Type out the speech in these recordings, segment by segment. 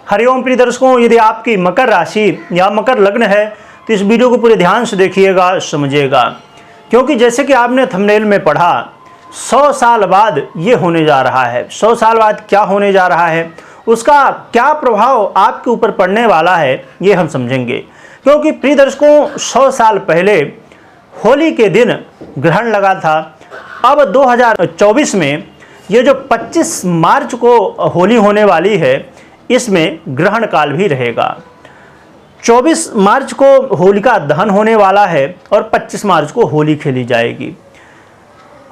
हरिओम प्रिय दर्शकों, यदि आपकी मकर राशि या मकर लग्न है तो इस वीडियो को पूरे ध्यान से देखिएगा, समझिएगा, क्योंकि जैसे कि आपने थंबनेल में पढ़ा 100 साल बाद ये होने जा रहा है। 100 साल बाद क्या होने जा रहा है, उसका क्या प्रभाव आपके ऊपर पड़ने वाला है, ये हम समझेंगे। क्योंकि प्रिय दर्शकों, 100 साल पहले होली के दिन ग्रहण लगा था। अब 2024 में ये जो 25 मार्च को होली होने वाली है, इसमें ग्रहण काल भी रहेगा। 24 मार्च को होलिका दहन होने वाला है और 25 मार्च को होली खेली जाएगी।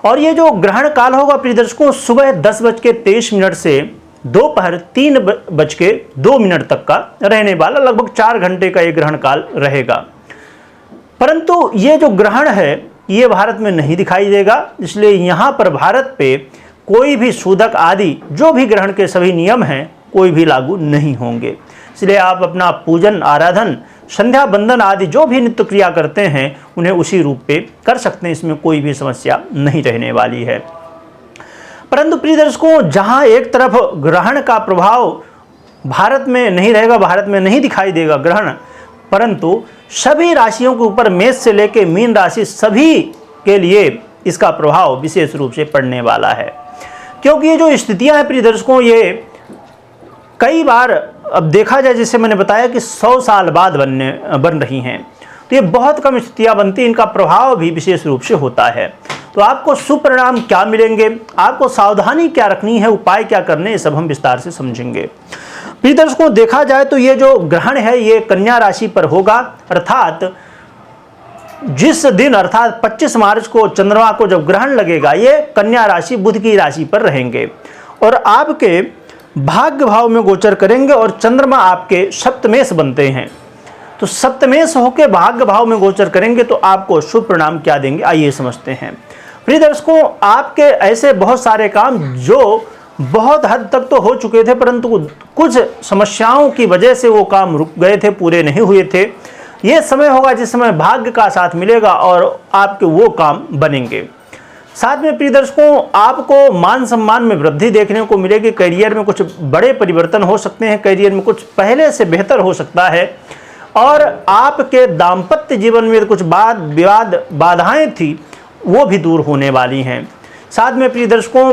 और ये जो ग्रहण काल होगा प्रिय दर्शकों, सुबह 10:23 से दोपहर 3:02 तक का रहने वाला, लगभग 4 घंटे का ये ग्रहण काल रहेगा। परंतु ये जो ग्रहण है ये भारत में नहीं दिखाई देगा, इसलिए यहाँ पर भारत पे कोई भी सूदक आदि जो भी ग्रहण के सभी नियम हैं कोई भी लागू नहीं होंगे। इसलिए आप अपना पूजन, आराधन, संध्या बंदन आदि जो भी नित्य क्रिया करते हैं उन्हें उसी रूप पे कर सकते हैं, इसमें कोई भी समस्या नहीं रहने वाली है। परंतु प्रिय दर्शकों, जहाँ एक तरफ ग्रहण का प्रभाव भारत में नहीं रहेगा, भारत में नहीं दिखाई देगा ग्रहण, परंतु सभी राशियों के ऊपर मेष से लेकर मीन राशि सभी के लिए इसका प्रभाव विशेष रूप से पड़ने वाला है। क्योंकि ये जो स्थितियां हैं प्रिय दर्शकों, ये कई बार अब देखा जाए, जैसे मैंने बताया कि 100 साल बाद बन रही हैं, तो ये बहुत कम स्थितियां बनती, इनका प्रभाव भी विशेष रूप से होता है। तो आपको शुभ परिणाम क्या मिलेंगे, आपको सावधानी क्या रखनी है, उपाय क्या करने, ये सब हम विस्तार से समझेंगे। प्रिय दर्शकों, देखा जाए तो ये जो ग्रहण है ये कन्या राशि पर होगा, अर्थात जिस दिन अर्थात 25 मार्च को चंद्रमा को जब ग्रहण लगेगा, ये कन्या राशि बुध की राशि पर रहेंगे और आपके भाग्य भाव में गोचर करेंगे। और चंद्रमा आपके सप्तमेश बनते हैं, तो सप्तमेश होकर भाग्य भाव में गोचर करेंगे तो आपको शुभ परिणाम क्या देंगे, आइए समझते हैं। प्रिय दर्शकों, आपके ऐसे बहुत सारे काम जो बहुत हद तक तो हो चुके थे, परंतु कुछ समस्याओं की वजह से वो काम रुक गए थे, पूरे नहीं हुए थे। ये समय होगा जिस समय भाग्य का साथ मिलेगा और आपके वो काम बनेंगे। साथ में प्रिय दर्शकों, आपको मान सम्मान में वृद्धि देखने को मिलेगी। करियर में कुछ बड़े परिवर्तन हो सकते हैं, करियर में कुछ पहले से बेहतर हो सकता है और आपके दाम्पत्य जीवन में कुछ वाद विवाद बाधाएं थी वो भी दूर होने वाली हैं। साथ में प्रिय दर्शकों,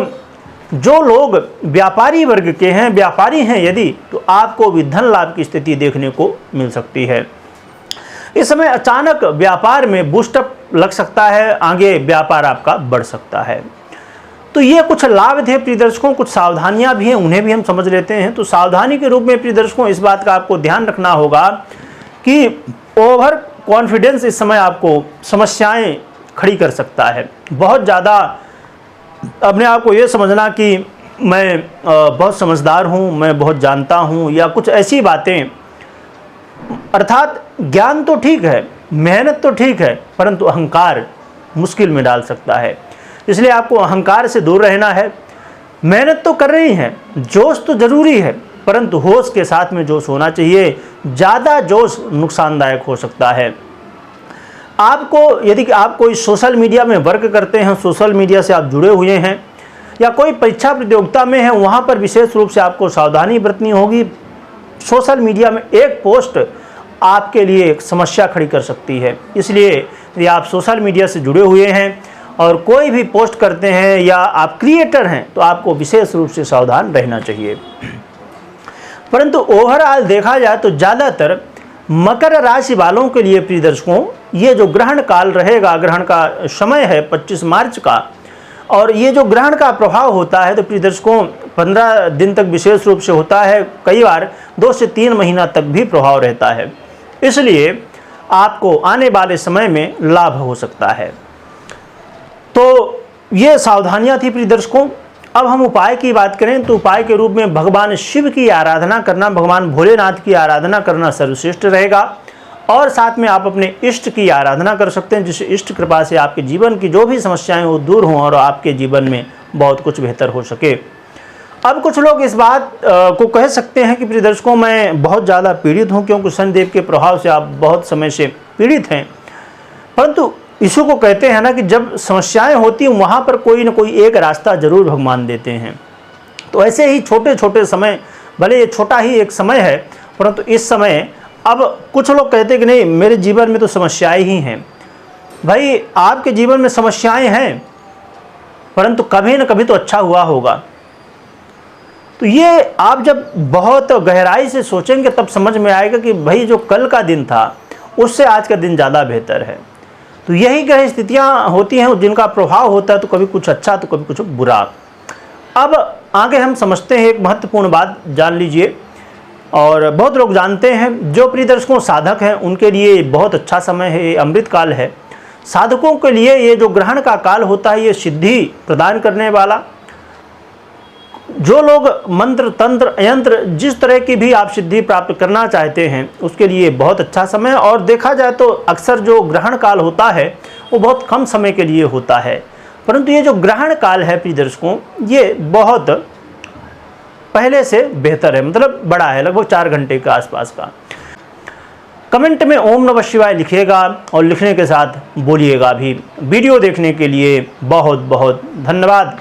जो लोग व्यापारी वर्ग के हैं, व्यापारी हैं यदि, तो आपको भी धन लाभ की स्थिति देखने को मिल सकती है। इस समय अचानक व्यापार में बूस्टअप लग सकता है, आगे व्यापार आपका बढ़ सकता है। तो ये कुछ लाभ थे प्रिय दर्शकों, कुछ सावधानियां भी हैं, उन्हें भी हम समझ लेते हैं। तो सावधानी के रूप में प्रिय दर्शकों इस बात का आपको ध्यान रखना होगा कि ओवर कॉन्फिडेंस इस समय आपको समस्याएं खड़ी कर सकता है। बहुत ज़्यादा अपने आप को ये समझना कि मैं बहुत समझदार हूँ, मैं बहुत जानता हूँ, या कुछ ऐसी बातें, अर्थात ज्ञान तो ठीक है, मेहनत तो ठीक है, परंतु अहंकार मुश्किल में डाल सकता है। इसलिए आपको अहंकार से दूर रहना है। मेहनत तो कर रही हैं, जोश तो जरूरी है, परंतु होश के साथ में जोश होना चाहिए। ज़्यादा जोश नुकसानदायक हो सकता है। आपको यदि आप कोई सोशल मीडिया में वर्क करते हैं, सोशल मीडिया से आप जुड़े हुए हैं, या कोई परीक्षा प्रतियोगिता में है, वहाँ पर विशेष रूप से आपको सावधानी बरतनी होगी। सोशल मीडिया में एक पोस्ट आपके लिए एक समस्या खड़ी कर सकती है। इसलिए यदि आप सोशल मीडिया से जुड़े हुए हैं और कोई भी पोस्ट करते हैं या आप क्रिएटर हैं तो आपको विशेष रूप से सावधान रहना चाहिए। परंतु ओवरऑल देखा जाए तो ज़्यादातर मकर राशि वालों के लिए प्रिय दर्शकों ये जो ग्रहण काल रहेगा, ग्रहण का समय है 25 मार्च का, और ये जो ग्रहण का प्रभाव होता है तो प्रिय दर्शकों 15 दिन तक विशेष रूप से होता है, कई बार 2 से 3 महीना तक भी प्रभाव रहता है। इसलिए आपको आने वाले समय में लाभ हो सकता है। तो ये सावधानियां थी प्रिय दर्शकों। अब हम उपाय की बात करें तो उपाय के रूप में भगवान शिव की आराधना करना, भगवान भोलेनाथ की आराधना करना सर्वश्रेष्ठ रहेगा। और साथ में आप अपने इष्ट की आराधना कर सकते हैं, जिससे इष्ट कृपा से आपके जीवन की जो भी समस्याएं वो दूर हों और आपके जीवन में बहुत कुछ बेहतर हो सके। अब कुछ लोग इस बात को कह सकते हैं कि प्रिय दर्शकों मैं बहुत ज़्यादा पीड़ित हूँ, क्योंकि शनिदेव के प्रभाव से आप बहुत समय से पीड़ित हैं। परंतु इसी को कहते हैं ना कि जब समस्याएं होती हैं वहाँ पर कोई ना कोई एक रास्ता जरूर भगवान देते हैं। तो ऐसे ही छोटे छोटे समय भले ये छोटा ही एक समय है, परंतु इस समय अब कुछ लोग कहते हैं कि नहीं मेरे जीवन में तो समस्याएं ही हैं। भाई आपके जीवन में समस्याएं हैं, परंतु कभी न कभी तो अच्छा हुआ होगा। तो ये आप जब बहुत गहराई से सोचेंगे तब समझ में आएगा कि भाई जो कल का दिन था उससे आज का दिन ज़्यादा बेहतर है। तो यही ग्रह स्थितियाँ होती हैं जिनका प्रभाव होता है, तो कभी कुछ अच्छा तो कभी कुछ बुरा। अब आगे हम समझते हैं, एक महत्वपूर्ण बात जान लीजिए, और बहुत लोग जानते हैं, जो प्रिय दर्शकों साधक हैं उनके लिए बहुत अच्छा समय है, ये अमृत काल है। साधकों के लिए ये जो ग्रहण का काल होता है ये सिद्धि प्रदान करने वाला। जो लोग मंत्र तंत्र यंत्र जिस तरह की भी आप सिद्धि प्राप्त करना चाहते हैं उसके लिए बहुत अच्छा समय। और देखा जाए तो अक्सर जो ग्रहण काल होता है वो बहुत कम समय के लिए होता है, परंतु ये जो ग्रहण काल है प्रिय दर्शकों ये बहुत पहले से बेहतर है, मतलब बड़ा है, लगभग 4 घंटे के आसपास का। कमेंट में ओम नमः शिवाय लिखिएगा और लिखने के साथ बोलिएगा भी। वीडियो देखने के लिए बहुत बहुत धन्यवाद।